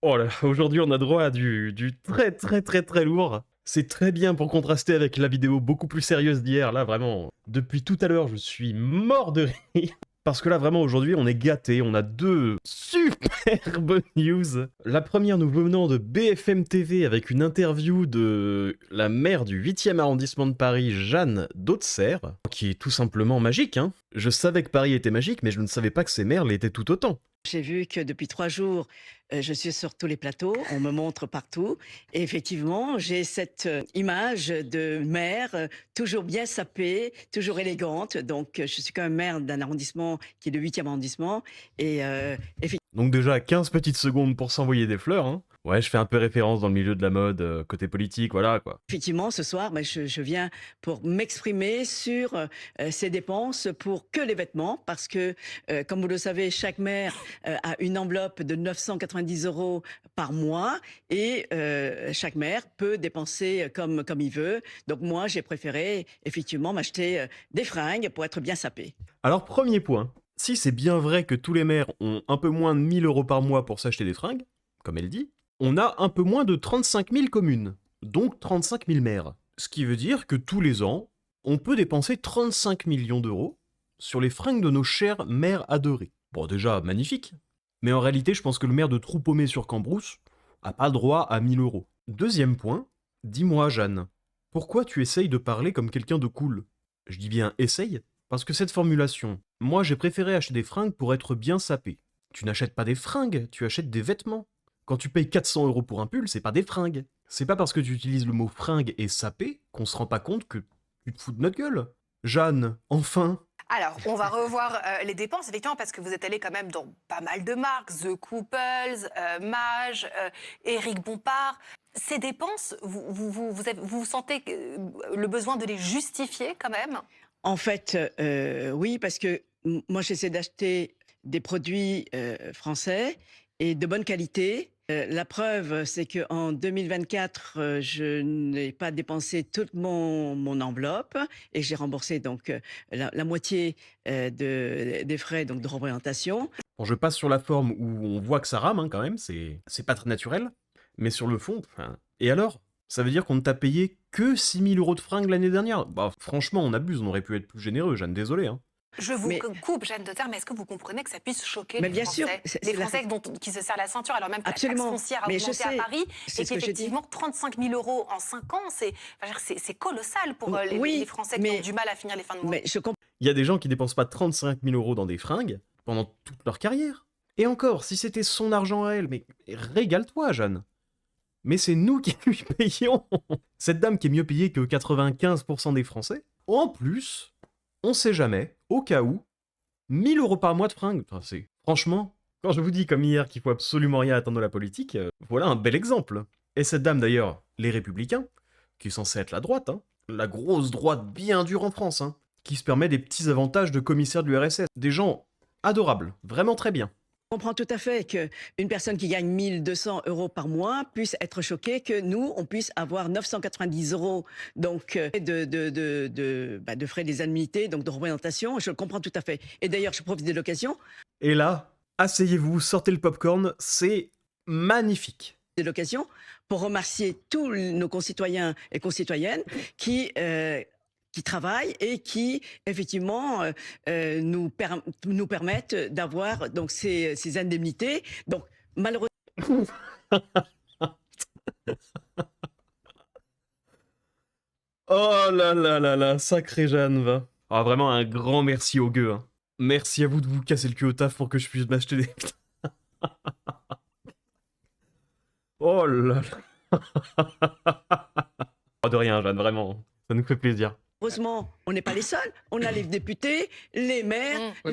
Oh là, aujourd'hui on a droit à du très très très très lourd. C'est très bien pour contraster avec la vidéo beaucoup plus sérieuse d'hier. Là vraiment, depuis tout à l'heure je suis mort de rire. Parce que là vraiment aujourd'hui on est gâtés, on a deux superbes news. La première nous venant de BFM TV avec une interview de la maire du 8e arrondissement de Paris, Jeanne d'Auxerre, qui est tout simplement magique, hein. Je savais que Paris était magique, mais je ne savais pas que ses maires l'étaient tout autant. J'ai vu que depuis 3 jours, je suis sur tous les plateaux, on me montre partout et effectivement, j'ai cette, image de mère, toujours bien sapée, toujours élégante. Donc, je suis quand même maire d'un arrondissement qui est le 8e arrondissement et Donc déjà 15 petites secondes pour s'envoyer des fleurs, hein. Ouais, je fais un peu référence dans le milieu de la mode, côté politique, voilà quoi. effectivement, ce soir, bah, je viens pour m'exprimer sur, ces dépenses pour que les vêtements parce que, comme vous le savez, chaque mère, a une enveloppe de 990 € par mois et chaque mère peut dépenser comme il veut. Donc moi, j'ai préféré effectivement m'acheter, des fringues pour être bien sapée. Alors premier point, si c'est bien vrai que tous les maires ont un peu moins de 1 000 € par mois pour s'acheter des fringues, comme elle dit, on a un peu moins de 35 000 communes, donc 35 000 maires. Ce qui veut dire que tous les ans, on peut dépenser 35 millions d'euros sur les fringues de nos chères mères adorées. Bon déjà, magnifique. Mais en réalité, je pense que le maire de Troupaumé-sur-Cambrousse a pas le droit à 1 000 €. Deuxième point, dis-moi Jeanne, pourquoi tu essayes de parler comme quelqu'un de cool? Je dis bien essaye, parce que cette formulation, moi j'ai préféré acheter des fringues pour être bien sapé. Tu n'achètes pas des fringues, tu achètes des vêtements. Quand tu payes 400 € pour un pull, c'est pas des fringues. C'est pas parce que tu utilises le mot fringue et sapé qu'on se rend pas compte que tu te fous de notre gueule. Jeanne, enfin. Alors, on va revoir les dépenses, effectivement, parce que vous êtes allé quand même dans pas mal de marques, The Couples, Mage, Éric Bompard. Ces dépenses, vous sentez le besoin de les justifier quand même? En fait, oui, parce que moi, j'essaie d'acheter des produits, français et de bonne qualité. La preuve, c'est qu'en 2024, je n'ai pas dépensé toute mon enveloppe et j'ai remboursé donc, la moitié, des frais donc de représentation. Bon, je passe sur la forme où on voit que ça rame, hein, quand même, c'est pas très naturel. Mais sur le fond, enfin. Et alors? Ça veut dire qu'on ne t'a payé que 6 000 € de fringues l'année dernière? Bah, franchement, on abuse, on aurait pu être plus généreux, Jeanne, désolé, hein. Je vous Mais coupe, Jeanne de Terre, mais est-ce que vous comprenez que ça puisse choquer mais les bien sûr, Français? c'est Les la Français qui se serrent la ceinture alors même que la taxe absolument, foncière a mais je augmenté à sais, Paris c'est et ce que j'ai dit. qu'effectivement 35 000 € en 5 ans, c'est colossal pour les Oui, Français qui ont mais du mal à finir les fins de mois. mais je comprends. Il y a des gens qui dépensent pas 35 000 € dans des fringues pendant toute leur carrière. Et encore, si c'était son argent à elle, mais régale-toi, Jeanne. Mais c'est nous qui lui payons. Cette dame qui est mieux payée que 95% des Français. En plus, on sait jamais, au cas où, 1 000 € par mois de fringues. Enfin, c'est... Franchement, quand je vous dis comme hier qu'il faut absolument rien attendre de la politique, voilà un bel exemple. Et cette dame d'ailleurs, les Républicains, qui est censée être la droite, hein, la grosse droite bien dure en France, hein, qui se permet des petits avantages de commissaire de l'URSS. Des gens adorables, vraiment très bien. Je comprends tout à fait qu'une personne qui gagne 1 200 € par mois puisse être choquée que nous, on puisse avoir 990 € donc de frais des annuités, donc de représentation. Je le comprends tout à fait. Et d'ailleurs, je profite de l'occasion Et là, asseyez-vous, sortez le popcorn, c'est magnifique. pour remercier tous nos concitoyens et concitoyennes qui travaillent et qui, effectivement, nous permettent d'avoir donc ces indemnités. Donc, malheureusement, Oh là là là là, sacré Jeanne, va. Ah, vraiment un grand merci aux gueux, hein. Merci à vous de vous casser le cul au taf pour que je puisse m'acheter des... Oh là là. Oh, de rien, Jeanne, vraiment. Ça nous fait plaisir. on n'est pas les seuls. On a les députés, les maires, Mm.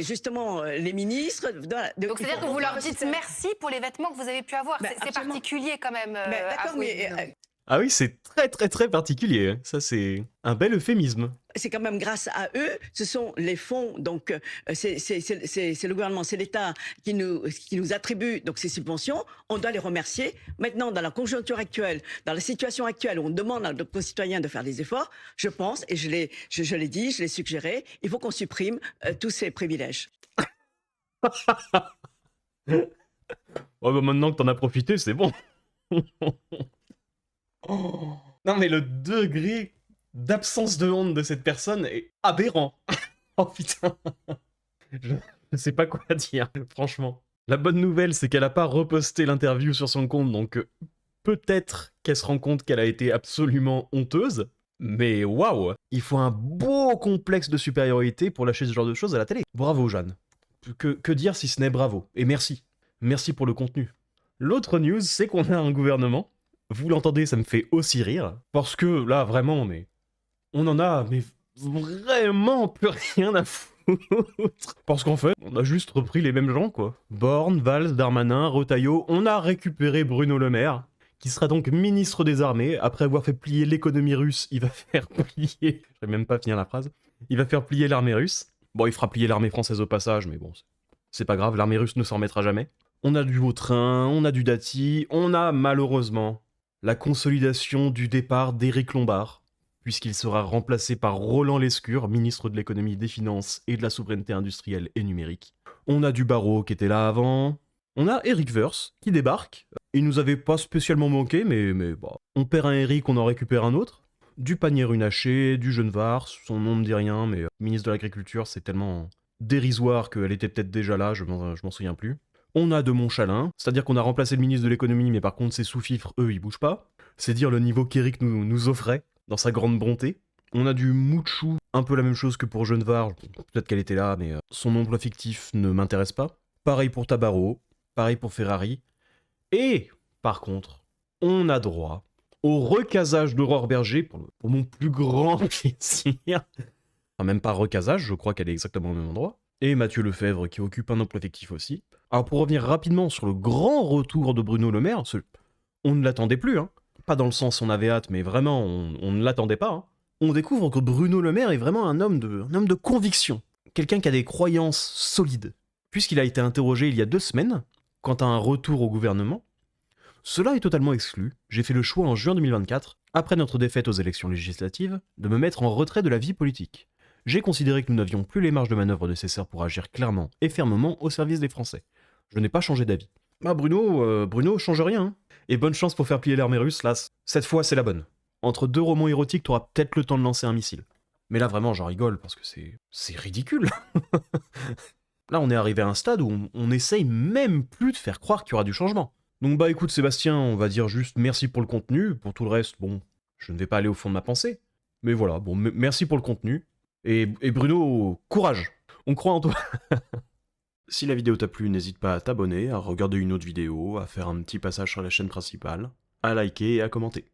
justement, les ministres. Voilà. Donc c'est-à-dire que vous leur dites merci pour les vêtements que vous avez pu avoir. Ben, C'est absolument. particulier quand même. Ben, d'accord, mais Ah oui, c'est très très très particulier, hein. Ça, c'est un bel euphémisme. c'est quand même grâce à eux. Ce sont les fonds, donc c'est le gouvernement, c'est l'État qui nous attribue donc ces subventions. On doit les remercier. Maintenant, dans la conjoncture actuelle, dans la situation actuelle où on demande à nos concitoyens de faire des efforts, je pense, et je l'ai dit, je l'ai suggéré, il faut qu'on supprime tous ces privilèges. Oh bah maintenant que t'en as profité, c'est bon. Oh. Non mais le degré d'absence de honte de cette personne est aberrant. Oh putain. Je sais pas quoi dire, franchement. La bonne nouvelle, c'est qu'elle a pas reposté l'interview sur son compte, donc peut-être qu'elle se rend compte qu'elle a été absolument honteuse. Mais waouh, il faut un beau complexe de supériorité pour lâcher ce genre de choses à la télé. Bravo Jeanne. Que dire si ce n'est bravo. Et merci. Merci pour le contenu. L'autre news, c'est qu'on a un gouvernement. Vous l'entendez, ça me fait aussi rire. Parce que là, vraiment, mais on en a mais vraiment plus rien à foutre. Parce qu'en fait, on a juste repris les mêmes gens, quoi. Borne, Valls, Darmanin, Retailleau, on a récupéré Bruno Le Maire, qui sera donc ministre des Armées. Après avoir fait plier l'économie russe, il va faire plier... Je vais même pas finir la phrase. Il va faire plier l'armée russe. Bon, il fera plier l'armée française au passage, mais bon, c'est pas grave, l'armée russe ne s'en remettra jamais. On a du Vautrin, on a du Dati, on a malheureusement la consolidation du départ d'Éric Lombard, puisqu'il sera remplacé par Roland Lescure, ministre de l'économie, des finances et de la souveraineté industrielle et numérique. On a du Barreau qui était là avant. On a Eric Woerth qui débarque. Il nous avait pas spécialement manqué, mais bah, on perd un Eric, on en récupère un autre. Du Pannier-Runacher, du Genevard, son nom me dit rien, mais ministre de l'Agriculture, c'est tellement dérisoire qu'elle était peut-être déjà là, je m'en souviens plus. On a de Montchalin, c'est-à-dire qu'on a remplacé le ministre de l'économie, mais par contre ses sous-fifres, eux, ils bougent pas. C'est dire le niveau qu'Eric nous offrait, dans sa grande bonté. On a du Mouchou, un peu la même chose que pour Genevard, peut-être qu'elle était là, mais son emploi fictif ne m'intéresse pas. Pareil pour Tabarot, pareil pour Ferrari. Et, par contre, on a droit au recasage d'Aurore Berger, pour mon plus grand plaisir. Enfin, même pas recasage, je crois qu'elle est exactement au même endroit. Et Mathieu Lefebvre qui occupe un emploi fictif aussi. Alors pour revenir rapidement sur le grand retour de Bruno Le Maire, on ne l'attendait plus, hein. Pas dans le sens on avait hâte, mais vraiment on ne l'attendait pas. Hein. On découvre que Bruno Le Maire est vraiment un homme de conviction. Quelqu'un qui a des croyances solides. Puisqu'il a été interrogé il y a 2 semaines, quant à un retour au gouvernement, cela est totalement exclu. J'ai fait le choix en juin 2024, après notre défaite aux élections législatives, de me mettre en retrait de la vie politique. J'ai considéré que nous n'avions plus les marges de manœuvre nécessaires pour agir clairement et fermement au service des Français. Je n'ai pas changé d'avis. Ah Bruno change rien. Hein. Et bonne chance pour faire plier l'armée russe, là, cette fois c'est la bonne. Entre 2 romans érotiques, t'auras peut-être le temps de lancer un missile. Mais là vraiment j'en rigole parce que c'est ridicule. Là on est arrivé à un stade où on essaye même plus de faire croire qu'il y aura du changement. Donc bah écoute Sébastien, on va dire juste merci pour le contenu, pour tout le reste, bon, je ne vais pas aller au fond de ma pensée. Mais voilà, bon, merci pour le contenu. Et Bruno, courage, on croit en toi. Si la vidéo t'a plu, n'hésite pas à t'abonner, à regarder une autre vidéo, à faire un petit passage sur la chaîne principale, à liker et à commenter.